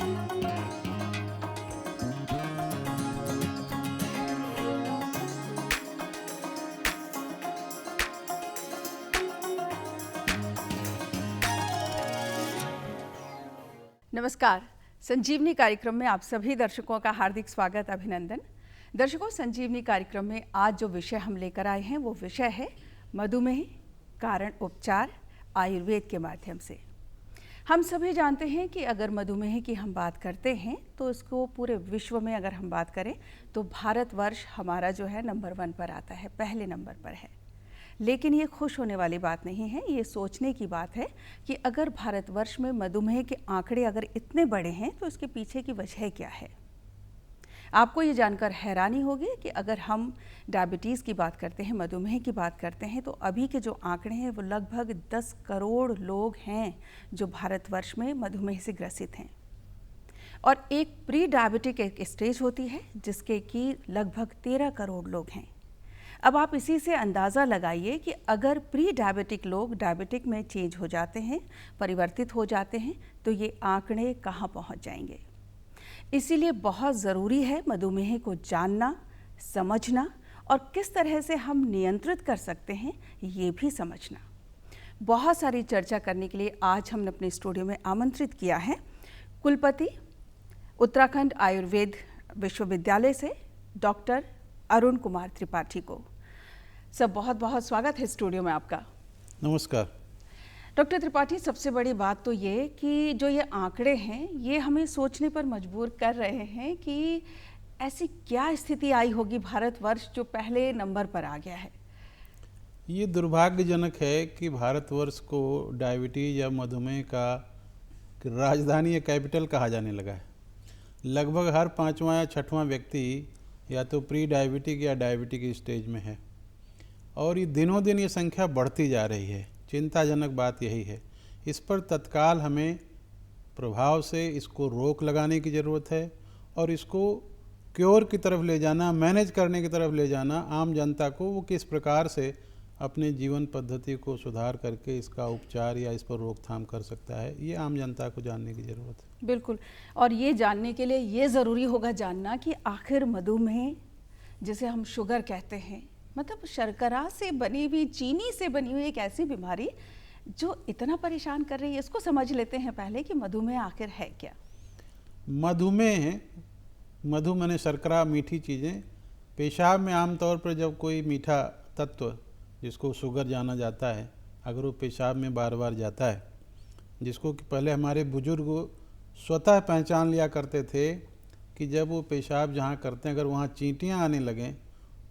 नमस्कार। संजीवनी कार्यक्रम में आप सभी दर्शकों का हार्दिक स्वागत, अभिनंदन। दर्शकों, संजीवनी कार्यक्रम में आज जो विषय हम लेकर आए हैं वो विषय है मधुमेह, कारण उपचार, आयुर्वेद के माध्यम से। हम सभी जानते हैं कि अगर मधुमेह की हम बात करते हैं तो इसको पूरे विश्व में अगर हम बात करें तो भारतवर्ष हमारा जो है नंबर 1 पर आता है, पहले नंबर पर है। लेकिन ये खुश होने वाली बात नहीं है, ये सोचने की बात है कि अगर भारतवर्ष में मधुमेह के आंकड़े अगर इतने बड़े हैं तो इसके पीछे की वजह क्या है। आपको ये जानकर हैरानी होगी कि अगर हम डायबिटीज़ की बात करते हैं, मधुमेह की बात करते हैं, तो अभी के जो आंकड़े हैं वो लगभग 10 करोड़ लोग हैं जो भारतवर्ष में मधुमेह से ग्रसित हैं। और एक प्री डायबिटिक एक स्टेज होती है जिसके कि लगभग 13 करोड़ लोग हैं। अब आप इसी से अंदाज़ा लगाइए कि अगर प्री डायबिटिक लोग डायबिटिक में चेंज हो जाते हैं, परिवर्तित हो जाते हैं, तो ये आंकड़े कहाँ पहुँच जाएंगे। इसीलिए बहुत ज़रूरी है मधुमेह को जानना, समझना और किस तरह से हम नियंत्रित कर सकते हैं ये भी समझना। बहुत सारी चर्चा करने के लिए आज हमने अपने स्टूडियो में आमंत्रित किया है कुलपति उत्तराखंड आयुर्वेद विश्वविद्यालय से डॉक्टर अरुण कुमार त्रिपाठी को। सब बहुत बहुत स्वागत है स्टूडियो में आपका। नमस्कार डॉक्टर त्रिपाठी, सबसे बड़ी बात तो ये कि जो ये आंकड़े हैं ये हमें सोचने पर मजबूर कर रहे हैं कि ऐसी क्या स्थिति आई होगी भारतवर्ष जो पहले नंबर पर आ गया है। ये दुर्भाग्यजनक है कि भारतवर्ष को डायबिटीज या मधुमेह का राजधानी या कैपिटल कहा जाने लगा है। लगभग हर 5वां या 6वां व्यक्ति या तो प्री डायबिटिक या डायबिटिक स्टेज में है और ये दिनों दिन ये संख्या बढ़ती जा रही है। चिंताजनक बात यही है। इस पर तत्काल हमें प्रभाव से इसको रोक लगाने की ज़रूरत है और इसको क्योर की तरफ ले जाना, मैनेज करने की तरफ ले जाना, आम जनता को वो किस प्रकार से अपने जीवन पद्धति को सुधार करके इसका उपचार या इस पर रोकथाम कर सकता है, ये आम जनता को जानने की ज़रूरत है। बिल्कुल। और ये जानने के लिए ये ज़रूरी होगा जानना कि आखिर मधुमेह, जिसे हम शुगर कहते हैं, मतलब शर्करा से बनी हुई, चीनी से बनी हुई एक ऐसी बीमारी जो इतना परेशान कर रही है, इसको समझ लेते हैं पहले कि मधुमेह आखिर है क्या। मधुमेह, मधु माने शर्करा, मीठी चीज़ें। पेशाब में आमतौर पर जब कोई मीठा तत्व जिसको शुगर जाना जाता है, अगर वो पेशाब में बार बार जाता है, जिसको कि पहले हमारे बुजुर्ग स्वतः पहचान लिया करते थे कि जब वो पेशाब जहाँ करते हैं अगर वहाँ चींटियाँ आने लगें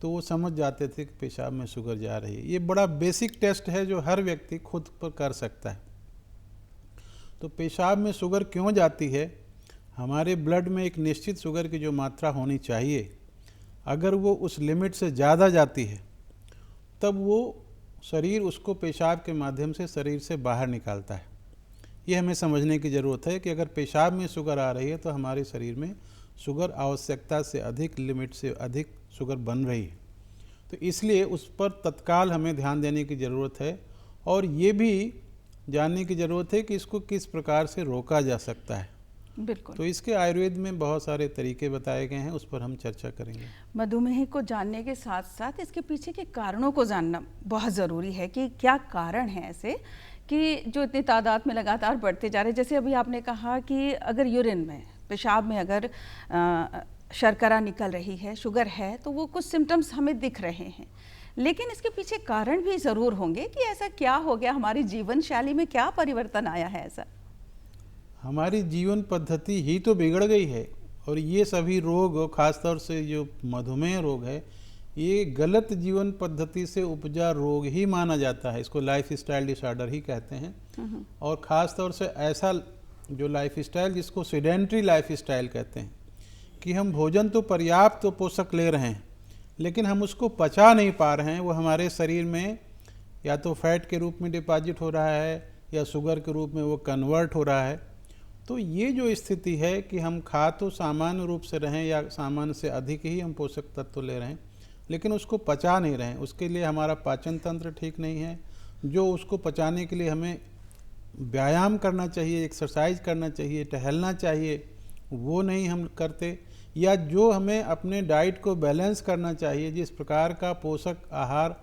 तो वो समझ जाते थे कि पेशाब में शुगर जा रही है। ये बड़ा बेसिक टेस्ट है जो हर व्यक्ति खुद पर कर सकता है। तो पेशाब में शुगर क्यों जाती है? हमारे ब्लड में एक निश्चित शुगर की जो मात्रा होनी चाहिए, अगर वो उस लिमिट से ज़्यादा जाती है तब वो शरीर उसको पेशाब के माध्यम से शरीर से बाहर निकालता है। ये हमें समझने की ज़रूरत है कि अगर पेशाब में शुगर आ रही है तो हमारे शरीर में शुगर आवश्यकता से अधिक, लिमिट से अधिक शुगर बन रही है। तो इसलिए उस पर तत्काल हमें ध्यान देने की ज़रूरत है और ये भी जानने की ज़रूरत है कि इसको किस प्रकार से रोका जा सकता है। बिल्कुल। तो इसके आयुर्वेद में बहुत सारे तरीके बताए गए हैं, उस पर हम चर्चा करेंगे। मधुमेह को जानने के साथ साथ इसके पीछे के कारणों को जानना बहुत ज़रूरी है कि क्या कारण है ऐसे कि जो इतनी तादाद में लगातार बढ़ते जा रहे हैं। जैसे अभी आपने कहा कि अगर यूरिन में, पेशाब में अगर शर्करा निकल रही है, शुगर है, तो वो कुछ सिम्टम्स हमें दिख रहे हैं, लेकिन इसके पीछे कारण भी ज़रूर होंगे कि ऐसा क्या हो गया, हमारी जीवन शैली में क्या परिवर्तन आया है। ऐसा हमारी जीवन पद्धति ही तो बिगड़ गई है और ये सभी रोग, खासतौर से जो मधुमेह रोग है, ये गलत जीवन पद्धति से उपजा रोग ही माना जाता है। इसको लाइफ स्टाइल डिसऑर्डर ही कहते हैं। और ख़ास तौर से ऐसा जो लाइफ स्टाइल जिसको सेडेंट्री लाइफ स्टाइल कहते हैं कि हम भोजन तो पर्याप्त तो पोषक ले रहे हैं लेकिन हम उसको पचा नहीं पा रहे हैं। वो हमारे शरीर में या तो फैट के रूप में डिपॉजिट हो रहा है या शुगर के रूप में वो कन्वर्ट हो रहा है। तो ये जो स्थिति है कि हम खा तो सामान्य रूप से रहें या सामान्य से अधिक ही हम पोषक तत्व ले रहे हैं लेकिन उसको पचा नहीं रहे हैं। उसके लिए हमारा पाचन तंत्र ठीक नहीं है। जो उसको पचाने के लिए हमें व्यायाम करना चाहिए, एक्सरसाइज करना चाहिए, टहलना चाहिए, वो नहीं हम करते, या जो हमें अपने डाइट को बैलेंस करना चाहिए, जिस प्रकार का पोषक आहार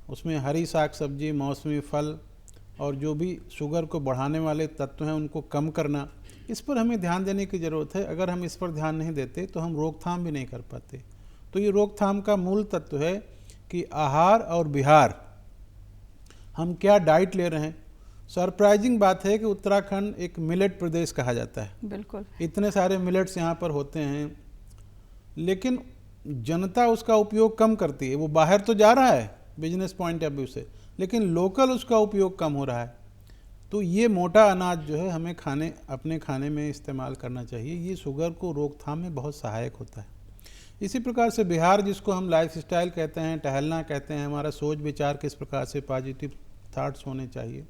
उसमें हरी साग सब्जी, मौसमी फल और जो भी शुगर को बढ़ाने वाले तत्व हैं उनको कम करना, इस पर हमें ध्यान देने की ज़रूरत है। अगर हम इस पर ध्यान नहीं देते तो हम रोकथाम भी नहीं कर पाते। तो ये रोकथाम का मूल तत्व है कि आहार और विहार, हम क्या डाइट ले रहे हैं। सरप्राइजिंग बात है कि उत्तराखंड एक मिलेट प्रदेश कहा जाता है। बिल्कुल, इतने सारे मिलेट्स यहाँ पर होते हैं, लेकिन जनता उसका उपयोग कम करती है। वो बाहर तो जा रहा है बिजनेस पॉइंट ऑफ व्यू से, लेकिन लोकल उसका उपयोग कम हो रहा है। तो ये मोटा अनाज जो है हमें अपने खाने में इस्तेमाल करना चाहिए। ये शुगर को रोकथाम में बहुत सहायक होता है। इसी प्रकार से बिहार, जिसको हम लाइफस्टाइल कहते हैं, टहलना कहते हैं, हमारा सोच विचार किस प्रकार से पॉजिटिव थॉट्स होने चाहिए,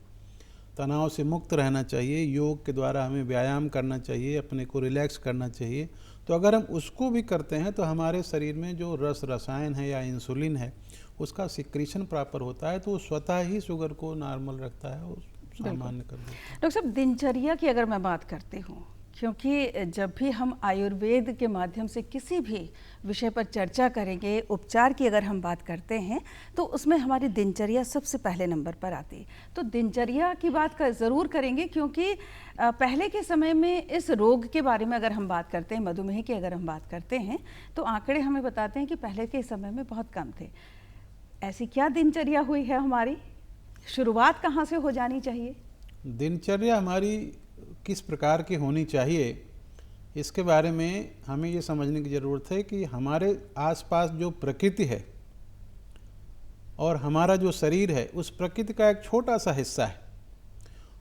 तनाव से मुक्त रहना चाहिए, योग के द्वारा हमें व्यायाम करना चाहिए, अपने को रिलैक्स करना चाहिए। तो अगर हम उसको भी करते हैं तो हमारे शरीर में जो रसायन है या इंसुलिन है उसका सिक्रीशन प्रॉपर होता है, तो वो स्वतः ही शुगर को नॉर्मल रखता है और सामान्य कर देता है। डॉक्टर साहब, दिनचर्या की अगर मैं बात करती हूँ, क्योंकि जब भी हम आयुर्वेद के माध्यम से किसी भी विषय पर चर्चा करेंगे, उपचार की अगर हम बात करते हैं, तो उसमें हमारी दिनचर्या सबसे पहले नंबर पर आती है। तो दिनचर्या की बात ज़रूर करेंगे, क्योंकि पहले के समय में इस रोग के बारे में अगर हम बात करते हैं, मधुमेह की अगर हम बात करते हैं, तो आंकड़े हमें बताते हैं कि पहले के समय में बहुत कम थे। ऐसी क्या दिनचर्या हुई है हमारी? शुरुआत कहाँ से हो जानी चाहिए? दिनचर्या हमारी किस प्रकार की होनी चाहिए, इसके बारे में हमें ये समझने की ज़रूरत है कि हमारे आसपास जो प्रकृति है और हमारा जो शरीर है, उस प्रकृति का एक छोटा सा हिस्सा है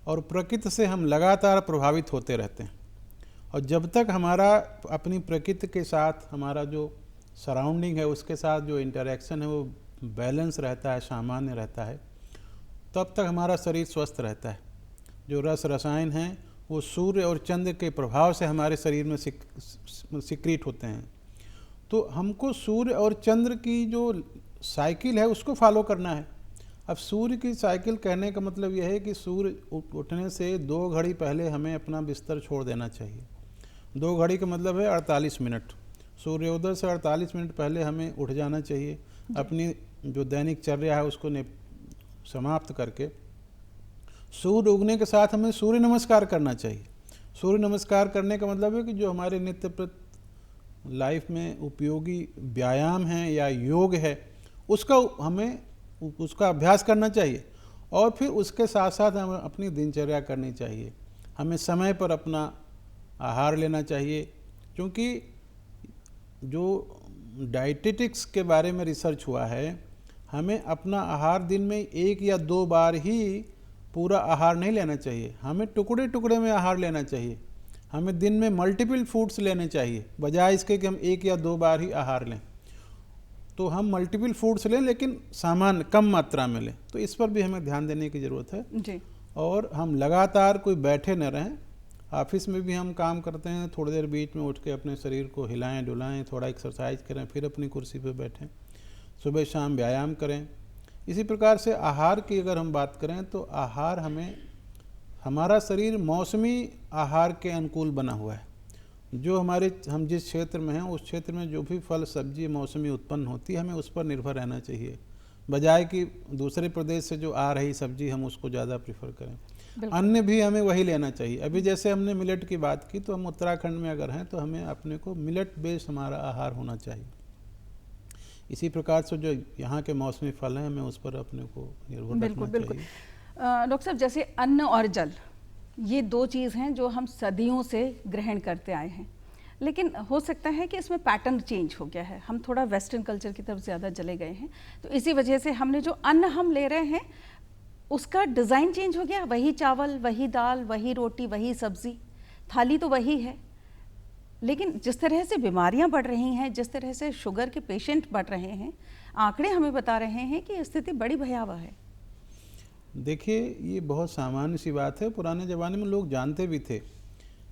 और प्रकृति से हम लगातार प्रभावित होते रहते हैं। और जब तक हमारा अपनी प्रकृति के साथ, हमारा जो सराउंडिंग है उसके साथ जो इंटरेक्शन है वो बैलेंस रहता है, सामान्य रहता है, तब तक हमारा शरीर स्वस्थ रहता है। जो रसायन हैं वो सूर्य और चंद्र के प्रभाव से हमारे शरीर में सिक्रीट होते हैं। तो हमको सूर्य और चंद्र की जो साइकिल है उसको फॉलो करना है। अब सूर्य की साइकिल कहने का मतलब यह है कि सूर्य उठने से 2 घड़ी पहले हमें अपना बिस्तर छोड़ देना चाहिए। 2 घड़ी का मतलब है 48 मिनट। सूर्योदय से 48 मिनट पहले हमें उठ जाना चाहिए। अपनी जो दैनिक चर्या है उसको समाप्त करके सूर्य उगने के साथ हमें सूर्य नमस्कार करना चाहिए। सूर्य नमस्कार करने का मतलब है कि जो हमारे नित्य प्रति लाइफ में उपयोगी व्यायाम है या योग है उसका अभ्यास करना चाहिए। और फिर उसके साथ साथ हमें अपनी दिनचर्या करनी चाहिए। हमें समय पर अपना आहार लेना चाहिए, क्योंकि जो डाइटेटिक्स के बारे में रिसर्च हुआ है, हमें अपना आहार दिन में 1 या 2 बार ही पूरा आहार नहीं लेना चाहिए। हमें टुकड़े टुकड़े में आहार लेना चाहिए। हमें दिन में मल्टीपल फूड्स लेने चाहिए, बजाय इसके कि हम 1 या 2 बार ही आहार लें। तो हम मल्टीपल फूड्स लें, लेकिन सामान्य कम मात्रा में लें। तो इस पर भी हमें ध्यान देने की ज़रूरत है जी। और हम लगातार कोई बैठे न रहें। ऑफिस में भी हम काम करते हैं, थोड़ी देर बीच में उठ के अपने शरीर को हिलाएं डुलाएं, थोड़ा एक्सरसाइज करें, फिर अपनी कुर्सी पर बैठें, सुबह शाम व्यायाम करें। इसी प्रकार से आहार की अगर हम बात करें तो आहार हमारा शरीर मौसमी आहार के अनुकूल बना हुआ है। जो हम जिस क्षेत्र में हैं उस क्षेत्र में जो भी फल सब्जी मौसमी उत्पन्न होती है, हमें उस पर निर्भर रहना चाहिए, बजाय कि दूसरे प्रदेश से जो आ रही सब्जी हम उसको ज़्यादा प्रीफर करें। अन्न भी हमें वही लेना चाहिए। अभी जैसे हमने मिलेट की बात की, तो हम उत्तराखंड में अगर हैं तो हमें अपने को मिलेट बेस्ड हमारा आहार होना चाहिए। इसी प्रकार से जो यहाँ के मौसमी फल हैं, हमें उस पर अपने को निर्भर रखना चाहिए। डॉक्टर साहब, जैसे अन्न और जल, ये 2 चीज़ हैं जो हम सदियों से ग्रहण करते आए हैं, लेकिन हो सकता है कि इसमें पैटर्न चेंज हो गया है। हम थोड़ा वेस्टर्न कल्चर की तरफ ज़्यादा चले गए हैं, तो इसी वजह से हमने जो अन्न हम ले रहे हैं उसका डिज़ाइन चेंज हो गया। वही चावल, वही दाल, वही रोटी, वही सब्ज़ी, थाली तो वही है, लेकिन जिस तरह से बीमारियां बढ़ रही हैं, जिस तरह से शुगर के पेशेंट बढ़ रहे हैं, आंकड़े हमें बता रहे हैं कि स्थिति बड़ी भयावह है। देखिए, ये बहुत सामान्य सी बात है। पुराने ज़माने में लोग जानते भी थे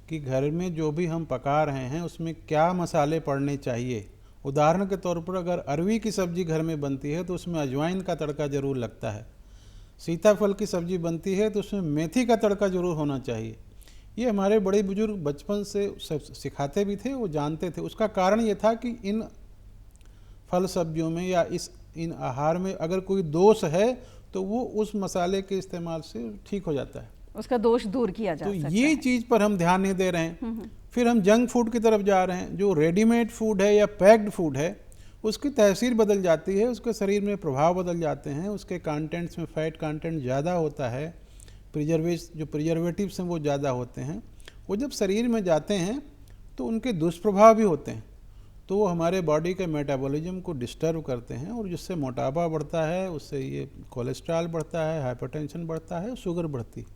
कि घर में जो भी हम पका रहे हैं उसमें क्या मसाले पड़ने चाहिए। उदाहरण के तौर पर अगर अरवी की सब्ज़ी घर में बनती है तो उसमें अजवाइन का तड़का ज़रूर लगता है। सीताफल की सब्ज़ी बनती है तो उसमें मेथी का तड़का ज़रूर होना चाहिए। ये हमारे बड़े बुजुर्ग बचपन से सिखाते भी थे, वो जानते थे। उसका कारण ये था कि इन फल सब्जियों में या इन आहार में अगर कोई दोष है तो वो उस मसाले के इस्तेमाल से ठीक हो जाता है, उसका दोष दूर किया जा सकता है। तो ये चीज़ पर हम ध्यान नहीं दे रहे हैं। फिर हम जंक फूड की तरफ जा रहे हैं। जो रेडीमेड फूड है या पैक्ड फूड है उसकी तहसीर बदल जाती है, उसके शरीर में प्रभाव बदल जाते हैं, उसके कंटेंट्स में फैट कंटेंट ज़्यादा होता है, प्रिजर्वेटिव्स हैं वो ज़्यादा होते हैं। वो जब शरीर में जाते हैं तो उनके दुष्प्रभाव भी होते हैं, तो वो हमारे बॉडी के मेटाबॉलिज्म को डिस्टर्ब करते हैं और जिससे मोटापा बढ़ता है, उससे ये कोलेस्ट्रॉल बढ़ता है, हाइपरटेंशन बढ़ता है, शुगर बढ़ती है।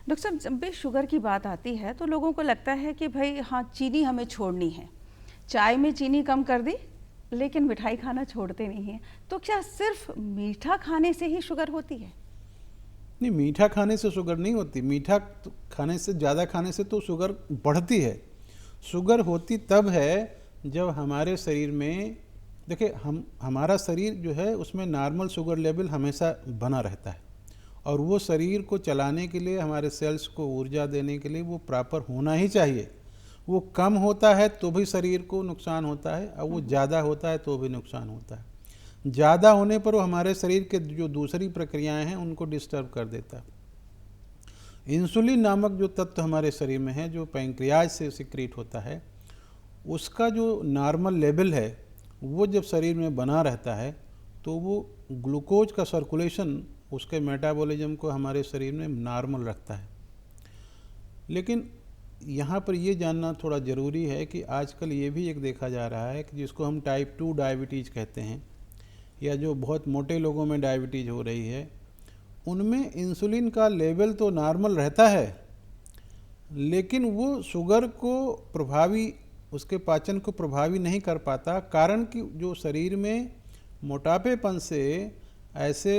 डॉक्टर साहब, जब भी शुगर की बात आती है तो लोगों को लगता है कि भाई हाँ, चीनी हमें छोड़नी है, चाय में चीनी कम कर दी, लेकिन मिठाई खाना छोड़ते नहीं हैं। तो क्या सिर्फ मीठा खाने से ही शुगर होती है? नहीं, मीठा खाने से शुगर नहीं होती। मीठा खाने से, ज़्यादा खाने से तो शुगर बढ़ती है। शुगर होती तब है जब हमारे शरीर में, देखिए, हमारा शरीर जो है उसमें नॉर्मल शुगर लेवल हमेशा बना रहता है, और वो शरीर को चलाने के लिए, हमारे सेल्स को ऊर्जा देने के लिए वो प्रॉपर होना ही चाहिए। वो कम होता है तो भी शरीर को नुकसान होता है, और वो ज़्यादा होता है तो भी नुकसान होता है। ज़्यादा होने पर वो हमारे शरीर के जो दूसरी प्रक्रियाएं हैं उनको डिस्टर्ब कर देता है। इंसुलिन नामक जो तत्व हमारे शरीर में है, जो पैंक्रियाज से सिक्रीट होता है, उसका जो नॉर्मल लेवल है वो जब शरीर में बना रहता है तो वो ग्लूकोज का सर्कुलेशन, उसके मेटाबॉलिज्म को हमारे शरीर में नॉर्मल रखता है। लेकिन यहाँ पर ये जानना थोड़ा ज़रूरी है कि आजकल ये भी एक देखा जा रहा है कि जिसको हम टाइप 2 डायबिटीज़ कहते हैं, या जो बहुत मोटे लोगों में डायबिटीज़ हो रही है, उनमें इंसुलिन का लेवल तो नॉर्मल रहता है, लेकिन वो शुगर को प्रभावी, उसके पाचन को प्रभावी नहीं कर पाता। कारण कि जो शरीर में मोटापेपन से ऐसे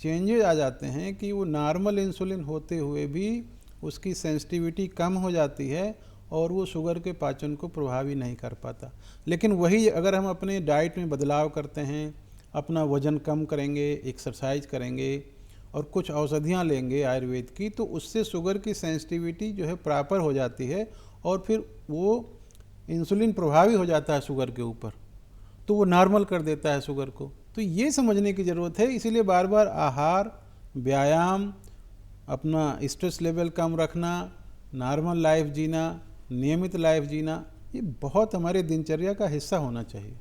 चेंजेस आ जाते हैं कि वो नॉर्मल इंसुलिन होते हुए भी उसकी सेंसिटिविटी कम हो जाती है और वो शुगर के पाचन को प्रभावी नहीं कर पाता। लेकिन वही अगर हम अपने डाइट में बदलाव करते हैं, अपना वज़न कम करेंगे, एक्सरसाइज करेंगे और कुछ औषधियाँ लेंगे आयुर्वेद की, तो उससे शुगर की सेंसिटिविटी जो है प्रॉपर हो जाती है और फिर वो इंसुलिन प्रभावी हो जाता है शुगर के ऊपर, तो वो नॉर्मल कर देता है शुगर को। तो ये समझने की ज़रूरत है। इसीलिए बार बार आहार, व्यायाम, अपना स्ट्रेस लेवल कम रखना, नॉर्मल लाइफ जीना, नियमित लाइफ जीना, ये बहुत हमारे दिनचर्या का हिस्सा होना चाहिए।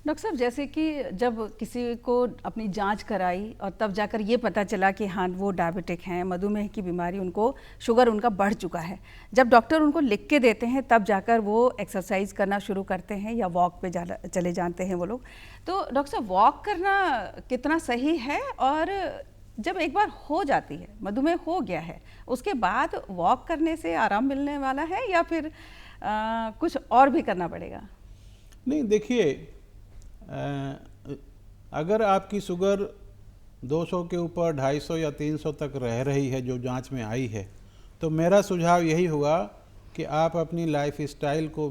डॉक्टर साहब, जैसे कि जब किसी को अपनी जांच कराई और तब जाकर ये पता चला कि हाँ वो डायबिटिक हैं, मधुमेह की बीमारी, उनको शुगर उनका बढ़ चुका है, जब डॉक्टर उनको लिख के देते हैं तब जाकर वो एक्सरसाइज करना शुरू करते हैं या वॉक पे चले जाते हैं वो लोग। तो डॉक्टर साहब, वॉक करना कितना सही है? और जब एक बार हो जाती है, मधुमेह हो गया है, उसके बाद वॉक करने से आराम मिलने वाला है या फिर कुछ और भी करना पड़ेगा? नहीं, देखिए, अगर आपकी शुगर 200 के ऊपर 250 या 300 तक रह रही है जो जांच में आई है, तो मेरा सुझाव यही होगा कि आप अपनी लाइफ स्टाइल को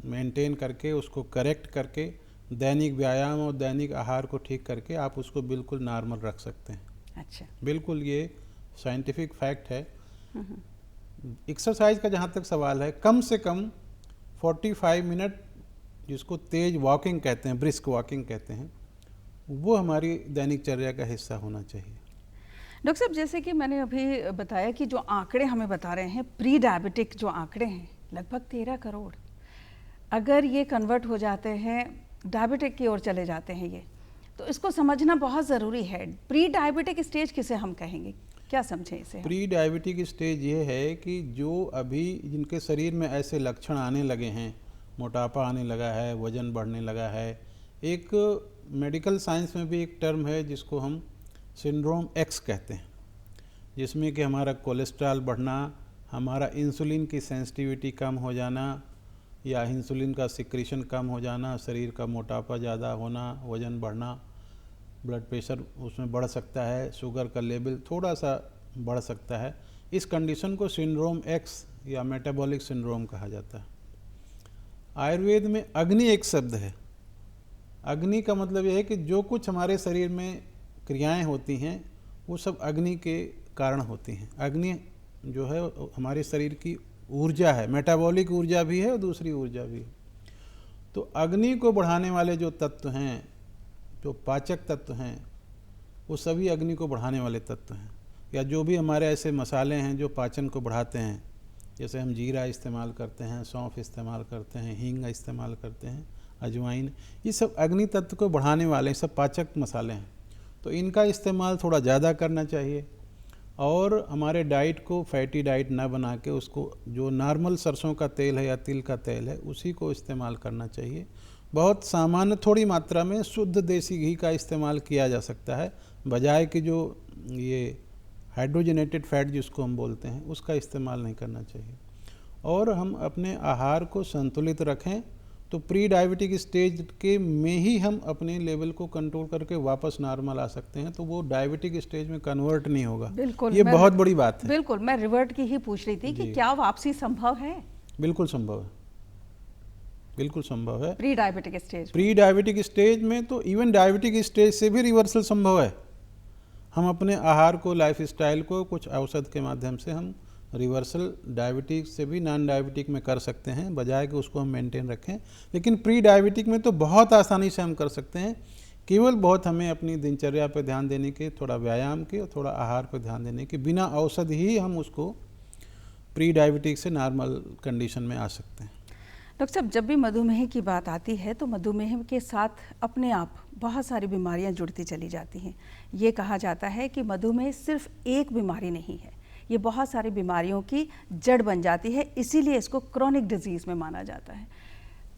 मेंटेन करके, उसको करेक्ट करके, दैनिक व्यायाम और दैनिक आहार को ठीक करके आप उसको बिल्कुल नॉर्मल रख सकते हैं। अच्छा, बिल्कुल, ये साइंटिफिक फैक्ट है। एक्सरसाइज का जहाँ तक सवाल है, कम से कम 45 मिनट, जिसको तेज वॉकिंग कहते हैं, ब्रिस्क वॉकिंग कहते हैं, वो हमारी दैनिक चर्या का हिस्सा होना चाहिए। डॉक्टर साहब, जैसे कि मैंने अभी बताया कि जो आंकड़े हमें बता रहे हैं, प्री डायबिटिक जो आंकड़े हैं लगभग 13 करोड़, अगर ये कन्वर्ट हो जाते हैं, डायबिटिक की ओर चले जाते हैं ये, तो इसको समझना बहुत ज़रूरी है। प्री डायबिटिक स्टेज किसे हम कहेंगे, क्या समझें इसे? प्री डायबिटिक स्टेज ये है कि जो अभी जिनके शरीर में ऐसे लक्षण आने लगे हैं, मोटापा आने लगा है, वज़न बढ़ने लगा है, एक मेडिकल साइंस में भी एक टर्म है जिसको हम सिंड्रोम एक्स कहते हैं, जिसमें कि हमारा कोलेस्ट्रॉल बढ़ना, हमारा इंसुलिन की सेंसिटिविटी कम हो जाना या इंसुलिन का सिक्रीशन कम हो जाना, शरीर का मोटापा ज़्यादा होना, वज़न बढ़ना, ब्लड प्रेशर उसमें बढ़ सकता है, शुगर का लेवल थोड़ा सा बढ़ सकता है। इस कंडीशन को सिंड्रोम एक्स या मेटाबॉलिक सिंड्रोम कहा जाता है। आयुर्वेद में अग्नि एक शब्द है। अग्नि का मतलब यह है कि जो कुछ हमारे शरीर में क्रियाएं होती हैं वो सब अग्नि के कारण होती हैं। अग्नि जो है हमारे शरीर की ऊर्जा है, मेटाबॉलिक ऊर्जा भी है और दूसरी ऊर्जा भी है। तो अग्नि को बढ़ाने वाले जो तत्व हैं, जो पाचक तत्व हैं, वो सभी अग्नि को बढ़ाने वाले तत्व हैं। या जो भी हमारे ऐसे मसाले हैं जो पाचन को बढ़ाते हैं, जैसे हम जीरा इस्तेमाल करते हैं, सौंफ इस्तेमाल करते हैं, हींग इस्तेमाल करते हैं, अजवाइन, ये सब अग्नि तत्व को बढ़ाने वाले सब पाचक मसाले हैं। तो इनका इस्तेमाल थोड़ा ज़्यादा करना चाहिए और हमारे डाइट को फैटी डाइट ना बना के उसको जो नॉर्मल सरसों का तेल है या तिल का तेल है उसी को इस्तेमाल करना चाहिए। बहुत सामान्य थोड़ी मात्रा में शुद्ध देसी घी का इस्तेमाल किया जा सकता है, बजाय कि जो ये हाइड्रोजनेटेड फैट जिसको हम बोलते हैं उसका इस्तेमाल नहीं करना चाहिए। और हम अपने आहार को संतुलित रखें तो प्री डायबिटिक स्टेज के में ही हम अपने लेवल को कंट्रोल करके वापस नॉर्मल आ सकते हैं, तो वो डायबिटिक स्टेज में कन्वर्ट नहीं होगा। बिल्कुल, ये बहुत बड़ी बात है। बिल्कुल, मैं रिवर्ट की ही पूछ रही थी कि क्या वापसी संभव है? बिल्कुल संभव है, बिल्कुल संभव है। प्री डायबिटिक स्टेज में तो इवन डायबिटिक स्टेज से भी रिवर्सल संभव है। हम अपने आहार को, लाइफ स्टाइल को कुछ औषध के माध्यम से हम रिवर्सल डायबिटिक से भी नॉन डायबिटिक में कर सकते हैं, बजाय कि उसको हम मेंटेन रखें। लेकिन प्री डायबिटिक में तो बहुत आसानी से हम कर सकते हैं, केवल बहुत हमें अपनी दिनचर्या पर ध्यान देने के, थोड़ा व्यायाम के और थोड़ा आहार पर ध्यान देने के, बिना औषध ही हम उसको प्री डायबिटिक से नॉर्मल कंडीशन में आ सकते हैं। डॉक्टर साहब, जब भी मधुमेह की बात आती है तो मधुमेह के साथ अपने आप बहुत सारी बीमारियां जुड़ती चली जाती हैं। ये कहा जाता है कि मधुमेह सिर्फ एक बीमारी नहीं है, ये बहुत सारी बीमारियों की जड़ बन जाती है, इसीलिए इसको क्रॉनिक डिजीज़ में माना जाता है।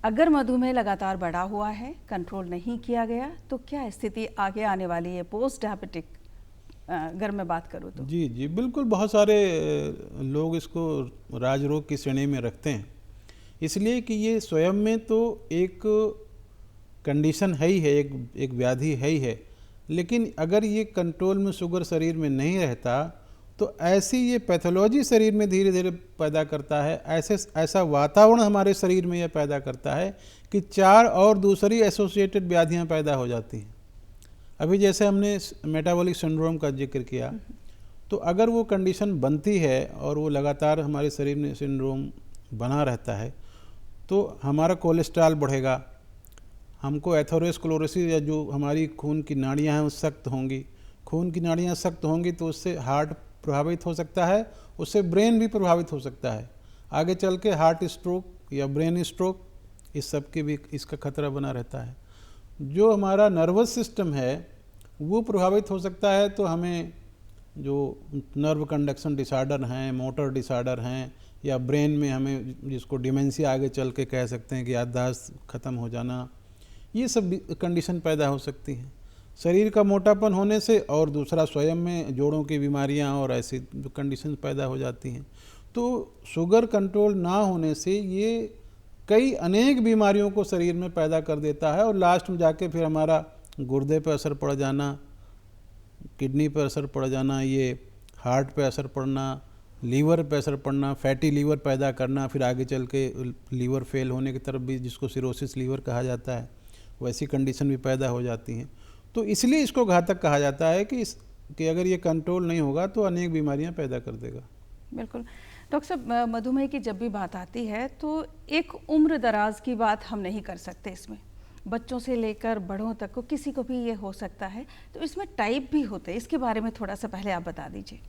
अगर मधुमेह लगातार बढ़ा हुआ है, कंट्रोल नहीं किया गया, तो क्या स्थिति आगे आने वाली है पोस्ट डायबिटिक, अगर मैं बात करूँ तो? जी जी बिल्कुल, बहुत सारे लोग इसको राजरोग की श्रेणी में रखते हैं, इसलिए कि ये स्वयं में तो एक कंडीशन है ही है, एक व्याधि है ही है। लेकिन अगर ये कंट्रोल में शुगर शरीर में नहीं रहता तो ऐसी ये पैथोलॉजी शरीर में धीरे धीरे पैदा करता है, ऐसा वातावरण हमारे शरीर में यह पैदा करता है कि 4 और दूसरी एसोसिएटेड व्याधियां पैदा हो जाती हैं। अभी जैसे हमने मेटाबॉलिक सिंड्रोम का जिक्र किया, तो अगर वो कंडीशन बनती है और वो लगातार हमारे शरीर में सिंड्रोम बना रहता है तो हमारा कोलेस्ट्रॉल बढ़ेगा, हमको एथेरोस्क्लेरोसिस या जो हमारी खून की नाड़ियाँ हैं वो सख्त होंगी। खून की नाड़ियाँ सख्त होंगी तो उससे हार्ट प्रभावित हो सकता है, उससे ब्रेन भी प्रभावित हो सकता है। आगे चल के हार्ट स्ट्रोक या ब्रेन स्ट्रोक, इस सब की भी इसका खतरा बना रहता है। जो हमारा नर्वस सिस्टम है वो प्रभावित हो सकता है, तो हमें जो नर्व कंडक्शन डिसऑर्डर हैं, मोटर डिसऑर्डर हैं, या ब्रेन में हमें जिसको डिमेंशिया आगे चल के कह सकते हैं कि याददाश्त ख़त्म हो जाना, ये सब कंडीशन पैदा हो सकती हैं शरीर का मोटापन होने से, और दूसरा स्वयं में जोड़ों की बीमारियां और ऐसी कंडीशन पैदा हो जाती हैं। तो शुगर कंट्रोल ना होने से ये कई अनेक बीमारियों को शरीर में पैदा कर देता है और लास्ट में जाके फिर हमारा गुर्दे पर असर पड़ जाना, किडनी पर असर पड़ जाना, ये हार्ट पे असर पड़ना, लीवर पे असर पड़ना, फैटी लीवर पैदा करना, फिर आगे चल के लीवर फेल होने की तरफ भी, जिसको सिरोसिस लीवर कहा जाता है, वैसी कंडीशन भी पैदा हो जाती हैं। तो इसलिए इसको घातक कहा जाता है कि अगर ये कंट्रोल नहीं होगा तो अनेक बीमारियां पैदा कर देगा। बिल्कुल। डॉक्टर साहब, मधुमेह की जब भी बात आती है तो एक उम्र दराज की बात हम नहीं कर सकते, इसमें बच्चों से लेकर बड़ों तक को किसी को भी ये हो सकता है, तो इसमें टाइप भी होते हैं, इसके बारे में थोड़ा सा पहले आप बता दीजिए।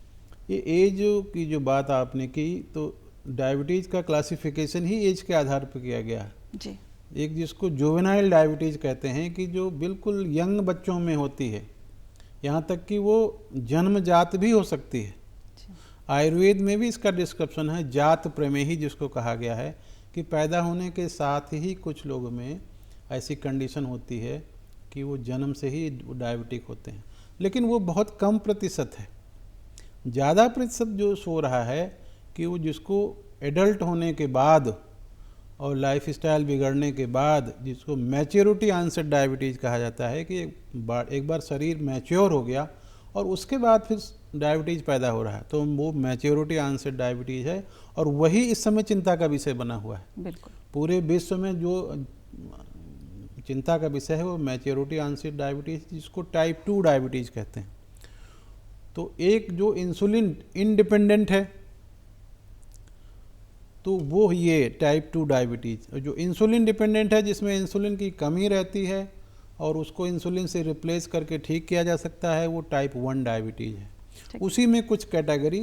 ये एज की जो बात आपने की, तो डायबिटीज़ का क्लासिफिकेशन ही एज के आधार पर किया गया है जी। एक जिसको जुवेनाइल डायबिटीज़ कहते हैं कि जो बिल्कुल यंग बच्चों में होती है, यहाँ तक कि वो जन्मजात भी हो सकती है। आयुर्वेद में भी इसका डिस्क्रिप्शन है, जात प्रमेही जिसको कहा गया है, कि पैदा होने के साथ ही कुछ लोगों में ऐसी कंडीशन होती है कि वो जन्म से ही डायबिटिक होते हैं, लेकिन वो बहुत कम प्रतिशत है। ज़्यादा प्रतिशत जो सो रहा है कि वो जिसको एडल्ट होने के बाद और लाइफस्टाइल बिगड़ने के बाद, जिसको मैच्योरिटी ऑनसेट डायबिटीज़ कहा जाता है, कि एक बार शरीर मैच्योर हो गया और उसके बाद फिर डायबिटीज़ पैदा हो रहा है, तो वो मैच्योरिटी ऑनसेट डायबिटीज़ है और वही इस समय चिंता का विषय बना हुआ है। बिल्कुल। पूरे विश्व में जो चिंता का विषय है वो मैच्योरिटी ऑनसेट डायबिटीज़, जिसको टाइप 2 डायबिटीज़ कहते हैं। तो एक जो इंसुलिन इंडिपेंडेंट है, तो वो ये टाइप 2 डायबिटीज़ जो इंसुलिन डिपेंडेंट है, जिसमें इंसुलिन की कमी रहती है और उसको इंसुलिन से रिप्लेस करके ठीक किया जा सकता है, वो टाइप 1 डायबिटीज़ है। उसी में कुछ कैटेगरी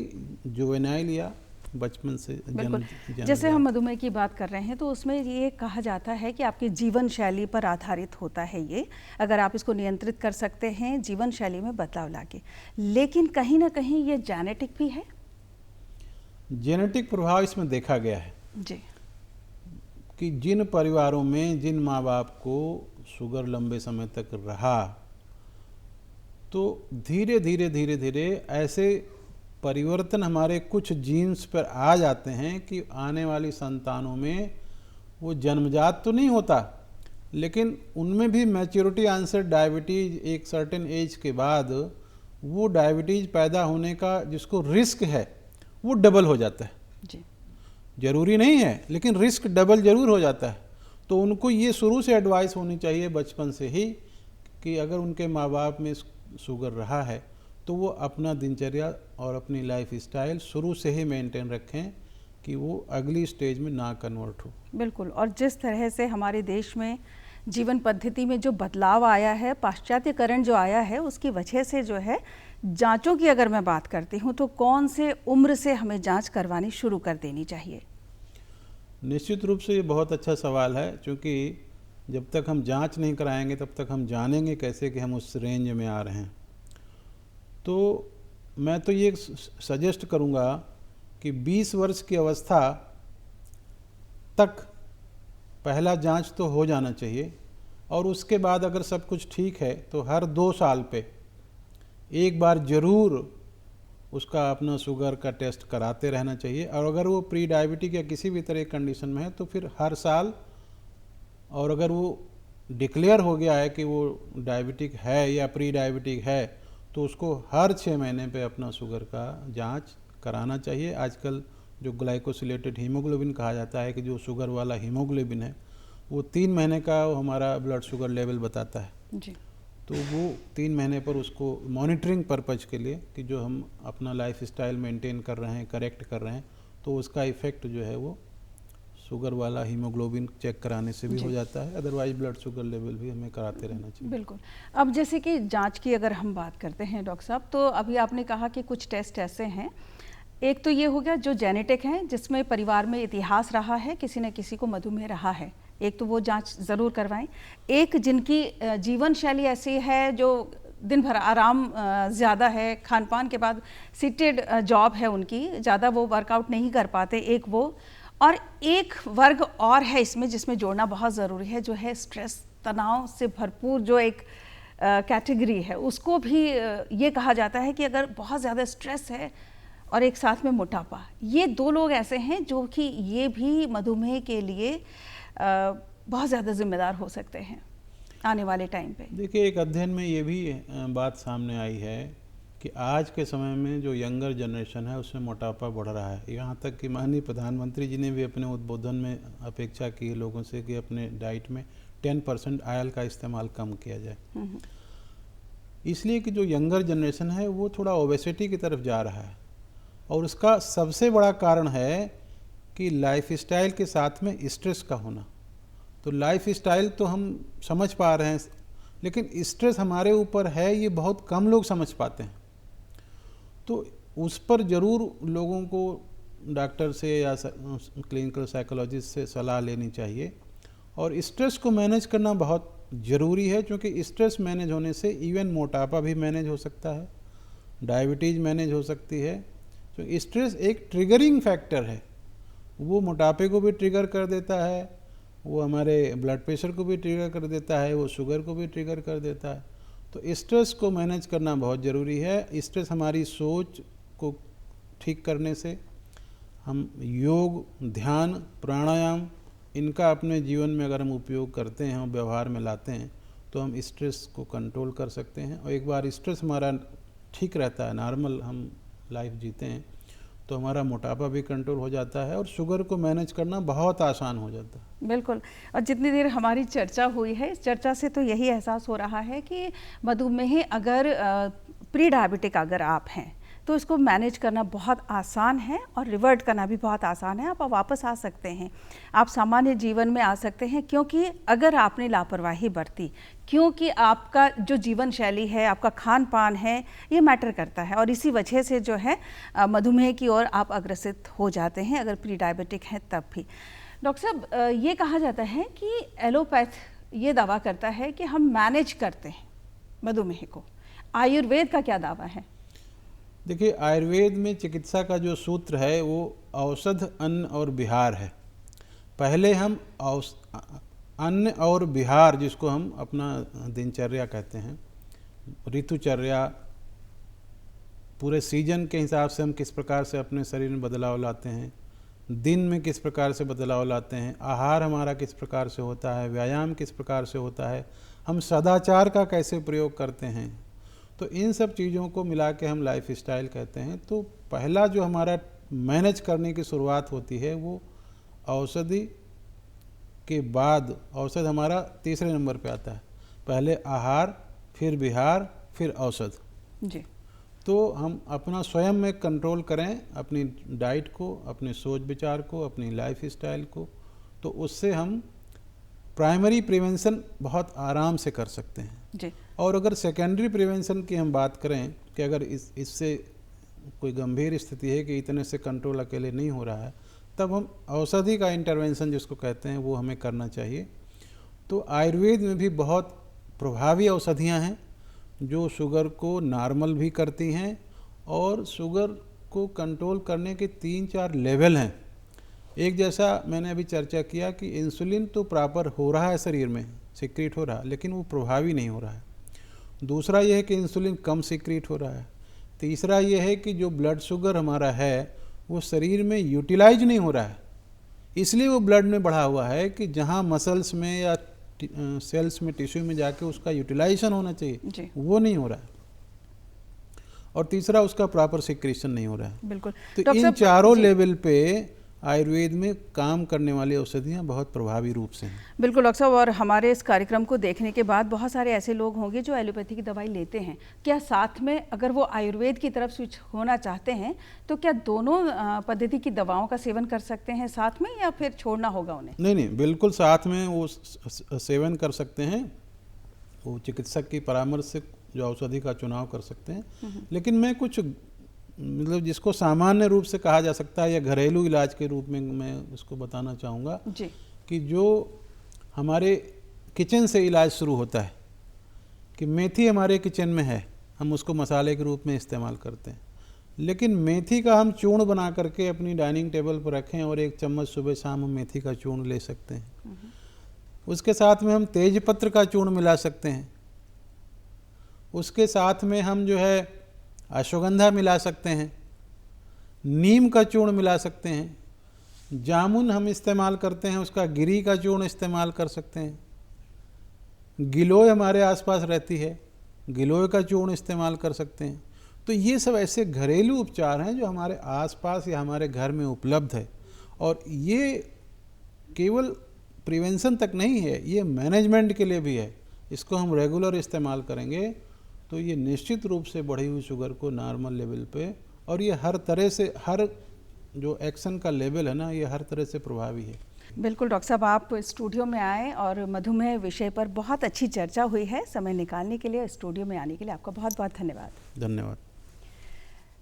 जुवेनाइल या बचपन से बिल्कुल। जैसे हम मधुमेह की बात कर रहे हैं तो उसमें ये कहा जाता है कि आपकी जीवन शैली पर आधारित होता है ये, अगर आप इसको नियंत्रित कर सकते हैं जीवन शैली में बदलाव लाके, लेकिन कहीं ना कहीं ये जेनेटिक भी है। जेनेटिक प्रभाव इसमें देखा गया है जी, कि जिन परिवारों में जिन माँ बाप को शुगर लंबे समय तक रहा, तो धीरे धीरे धीरे धीरे ऐसे परिवर्तन हमारे कुछ जीन्स पर आ जाते हैं कि आने वाली संतानों में वो जन्मजात तो नहीं होता, लेकिन उनमें भी मैच्योरिटी आंसर डायबिटीज़ एक सर्टेन एज के बाद वो डायबिटीज़ पैदा होने का जिसको रिस्क है वो डबल हो जाता है। जी, जरूरी नहीं है लेकिन रिस्क डबल जरूर हो जाता है। तो उनको ये शुरू से एडवाइस होनी चाहिए बचपन से ही कि अगर उनके माँ बाप में शुगर रहा है तो वो अपना दिनचर्या और अपनी लाइफ स्टाइल शुरू से ही मेंटेन रखें कि वो अगली स्टेज में ना कन्वर्ट हो। बिल्कुल। और जिस तरह से हमारे देश में जीवन पद्धति में जो बदलाव आया है, पाश्चात्यकरण जो आया है, उसकी वजह से जो है जांचों की अगर मैं बात करती हूँ तो कौन से उम्र से हमें जांच करवानी शुरू कर देनी चाहिए? निश्चित रूप से ये बहुत अच्छा सवाल है, क्योंकि जब तक हम जांच नहीं कराएंगे तब तक हम जानेंगे कैसे कि हम उस रेंज में आ रहे हैं। तो मैं तो ये सजेस्ट करूँगा कि 20 वर्ष की अवस्था तक पहला जांच तो हो जाना चाहिए, और उसके बाद अगर सब कुछ ठीक है तो हर 2 साल पे एक बार ज़रूर उसका अपना शुगर का टेस्ट कराते रहना चाहिए। और अगर वो प्री डायबिटिक या किसी भी तरह की कंडीशन में है तो फिर हर साल, और अगर वो डिक्लेयर हो गया है कि वो डायबिटिक है या प्री डायबिटिक है तो उसको हर 6 महीने पे अपना शुगर का जांच कराना चाहिए। आजकल जो ग्लाइकोसिलेटेड हीमोग्लोबिन कहा जाता है कि जो शुगर वाला हीमोग्लोबिन है वो 3 महीने का हमारा ब्लड शुगर लेवल बताता है जी, तो वो 3 महीने पर उसको मॉनिटरिंग पर्पज के लिए कि जो हम अपना लाइफ स्टाइल मेंटेन कर रहे हैं, करेक्ट कर रहे हैं, तो उसका इफ़ेक्ट जो है वो शुगर वाला हीमोग्लोबिन चेक कराने से भी हो जाता है। अदरवाइज ब्लड शुगर लेवल भी हमें कराते रहना चाहिए। बिल्कुल। अब जैसे कि जांच की अगर हम बात करते हैं डॉक्टर साहब, तो अभी आपने कहा कि कुछ टेस्ट ऐसे हैं, एक तो ये हो गया जो जेनेटिक हैं, जिसमें परिवार में इतिहास रहा है, किसी न किसी को मधुमेह रहा है, एक तो वो जांच ज़रूर करवाएं। एक जिनकी जीवन शैली ऐसी है जो दिन भर आराम ज़्यादा है, खान पान के बाद सीटेड जॉब है उनकी, ज़्यादा वो वर्कआउट नहीं कर पाते, एक वो। और एक वर्ग और है इसमें जिसमें जोड़ना बहुत ज़रूरी है, जो है स्ट्रेस, तनाव से भरपूर जो एक कैटेगरी है, उसको भी ये कहा जाता है कि अगर बहुत ज़्यादा स्ट्रेस है और एक साथ में मोटापा, ये 2 लोग ऐसे हैं जो कि ये भी मधुमेह के लिए बहुत ज़्यादा जिम्मेदार हो सकते हैं आने वाले टाइम पे। देखिए, एक अध्ययन में ये भी बात सामने आई है कि आज के समय में जो यंगर जनरेशन है उसमें मोटापा बढ़ रहा है। यहाँ तक कि माननीय प्रधानमंत्री जी ने भी अपने उद्बोधन में अपेक्षा की लोगों से कि अपने डाइट में 10% ऑयल का इस्तेमाल कम किया जाए, इसलिए कि जो यंगर जनरेशन है वो थोड़ा ओबेसिटी की तरफ जा रहा है। और उसका सबसे बड़ा कारण है कि लाइफस्टाइल के साथ में स्ट्रेस का होना। तो लाइफस्टाइल तो हम समझ पा रहे हैं, लेकिन स्ट्रेस हमारे ऊपर है ये बहुत कम लोग समझ पाते हैं। तो उस पर ज़रूर लोगों को डॉक्टर से या क्लिनिकल साइकोलॉजिस्ट से सलाह लेनी चाहिए। और स्ट्रेस को मैनेज करना बहुत ज़रूरी है, क्योंकि स्ट्रेस मैनेज होने से इवन मोटापा भी मैनेज हो सकता है, डायबिटीज़ मैनेज हो सकती है। तो स्ट्रेस एक ट्रिगरिंग फैक्टर है, वो मोटापे को भी ट्रिगर कर देता है, वो हमारे ब्लड प्रेशर को भी ट्रिगर कर देता है, वो शुगर को भी ट्रिगर कर देता है। तो स्ट्रेस को मैनेज करना बहुत ज़रूरी है। स्ट्रेस हमारी सोच को ठीक करने से हम योग, ध्यान, प्राणायाम, इनका अपने जीवन में अगर हम उपयोग करते हैं और व्यवहार में लाते हैं तो हम स्ट्रेस को कंट्रोल कर सकते हैं। और एक बार स्ट्रेस हमारा ठीक रहता है, नॉर्मल हम लाइफ जीते हैं, तो हमारा मोटापा भी कंट्रोल हो जाता है और शुगर को मैनेज करना बहुत आसान हो जाता है। बिल्कुल। और जितनी देर हमारी चर्चा हुई है, इस चर्चा से तो यही एहसास हो रहा है कि मधुमेह अगर प्री डायबिटिक अगर आप हैं तो इसको मैनेज करना बहुत आसान है और रिवर्ट करना भी बहुत आसान है। आप वापस आ सकते हैं, आप सामान्य जीवन में आ सकते हैं, क्योंकि अगर आपने लापरवाही बरती, क्योंकि आपका जो जीवन शैली है, आपका खान पान है, ये मैटर करता है और इसी वजह से जो है मधुमेह की ओर आप अग्रसित हो जाते हैं, अगर प्री डायबिटिक हैं तब भी। डॉक्टर साहब, ये कहा जाता है कि एलोपैथ ये दावा करता है कि हम मैनेज करते हैं मधुमेह को, आयुर्वेद का क्या दावा है? देखिए, आयुर्वेद में चिकित्सा का जो सूत्र है वो औषध, अन्न और विहार है। पहले हम अन्न और विहार, जिसको हम अपना दिनचर्या कहते हैं, ऋतुचर्या, पूरे सीजन के हिसाब से हम किस प्रकार से अपने शरीर में बदलाव लाते हैं, दिन में किस प्रकार से बदलाव लाते हैं, आहार हमारा किस प्रकार से होता है, व्यायाम किस प्रकार से होता है, हम सदाचार का कैसे प्रयोग करते हैं, तो इन सब चीज़ों को मिला के हम लाइफ स्टाइल कहते हैं। तो पहला जो हमारा मैनेज करने की शुरुआत होती है वो औषधि के बाद, औषध हमारा तीसरे नंबर पे आता है। पहले आहार, फिर विहार, फिर औषध जी। तो हम अपना स्वयं में कंट्रोल करें अपनी डाइट को, अपने सोच विचार को, अपनी लाइफ स्टाइल को, तो उससे हम प्राइमरी प्रिवेंशन बहुत आराम से कर सकते हैं जी। और अगर सेकेंडरी प्रिवेंशन की हम बात करें कि अगर इससे कोई गंभीर स्थिति है कि इतने से कंट्रोल अकेले नहीं हो रहा है, तब हम औषधि का इंटरवेंशन जिसको कहते हैं वो हमें करना चाहिए। तो आयुर्वेद में भी बहुत प्रभावी औषधियाँ हैं जो शुगर को नॉर्मल भी करती हैं और शुगर को कंट्रोल करने के 3-4 लेवल हैं। एक जैसा मैंने अभी चर्चा किया कि इंसुलिन तो प्रॉपर हो रहा है, शरीर में सिक्रीट हो रहा है, लेकिन वो प्रभावी नहीं हो रहा है। दूसरा ये है कि इंसुलिन कम सिक्रीट हो रहा है। तीसरा ये है कि जो ब्लड शुगर हमारा है वो शरीर में यूटिलाइज नहीं हो रहा है, इसलिए वो ब्लड में बढ़ा हुआ है कि जहाँ मसल्स में या सेल्स में, टिश्यू में जाके उसका यूटिलाइजेशन होना चाहिए, वो नहीं हो रहा है। और तीसरा, उसका प्रॉपर सिक्रीशन नहीं हो रहा है। बिल्कुल। तो इन चारों लेवल पे आयुर्वेद में काम करने वाली औषधियाँ बहुत प्रभावी रूप से हैं। बिल्कुल डॉक्टर साहब, और हमारे इस कार्यक्रम को देखने के बाद बहुत सारे ऐसे लोग होंगे जो एलोपैथी की दवाई लेते हैं। क्या साथ में अगर वो आयुर्वेद की तरफ स्विच होना चाहते हैं तो क्या दोनों पद्धति की दवाओं का सेवन कर सकते हैं साथ में, या फिर छोड़ना होगा उन्हें? नहीं, बिल्कुल साथ में वो सेवन कर सकते हैं। वो चिकित्सक की परामर्श से जो औषधि का चुनाव कर सकते हैं। लेकिन मैं कुछ मतलब जिसको सामान्य रूप से कहा जा सकता है या घरेलू इलाज के रूप में मैं इसको बताना चाहूँगा कि जो हमारे किचन से इलाज शुरू होता है कि मेथी हमारे किचन में है, हम उसको मसाले के रूप में इस्तेमाल करते हैं, लेकिन मेथी का हम चूर्ण बना करके अपनी डाइनिंग टेबल पर रखें और 1 चम्मच सुबह शाम हम मेथी का चूर्ण ले सकते हैं। उसके साथ में हम तेजपत्र का चूर्ण मिला सकते हैं। उसके साथ में हम जो है अश्वगंधा मिला सकते हैं, नीम का चूर्ण मिला सकते हैं, जामुन हम इस्तेमाल करते हैं, उसका गिरी का चूर्ण इस्तेमाल कर सकते हैं, गिलोय हमारे आसपास रहती है, गिलोय का चूर्ण इस्तेमाल कर सकते हैं। तो ये सब ऐसे घरेलू उपचार हैं जो हमारे आसपास या हमारे घर में उपलब्ध है और ये केवल प्रिवेंशन तक नहीं है, ये मैनेजमेंट के लिए भी है। इसको हम रेगुलर इस्तेमाल करेंगे तो ये निश्चित रूप से बढ़ी हुई शुगर को नॉर्मल लेवल पे, और ये हर तरह से, हर जो एक्शन का लेवल है ना, ये हर तरह से प्रभावी है। बिल्कुल डॉक्टर साहब, आप स्टूडियो में आए और मधुमेह विषय पर बहुत अच्छी चर्चा हुई है। समय निकालने के लिए, स्टूडियो में आने के लिए आपका बहुत बहुत धन्यवाद। धन्यवाद।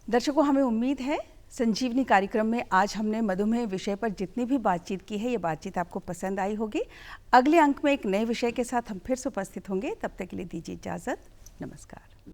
दर्शकों, हमें उम्मीद है संजीवनी कार्यक्रम में आज हमने मधुमेह विषय पर जितनी भी बातचीत की है, ये बातचीत आपको पसंद आई होगी। अगले अंक में एक नए विषय के साथ हम फिर से उपस्थित होंगे। तब तक के लिए दीजिए इजाज़त। नमस्कार।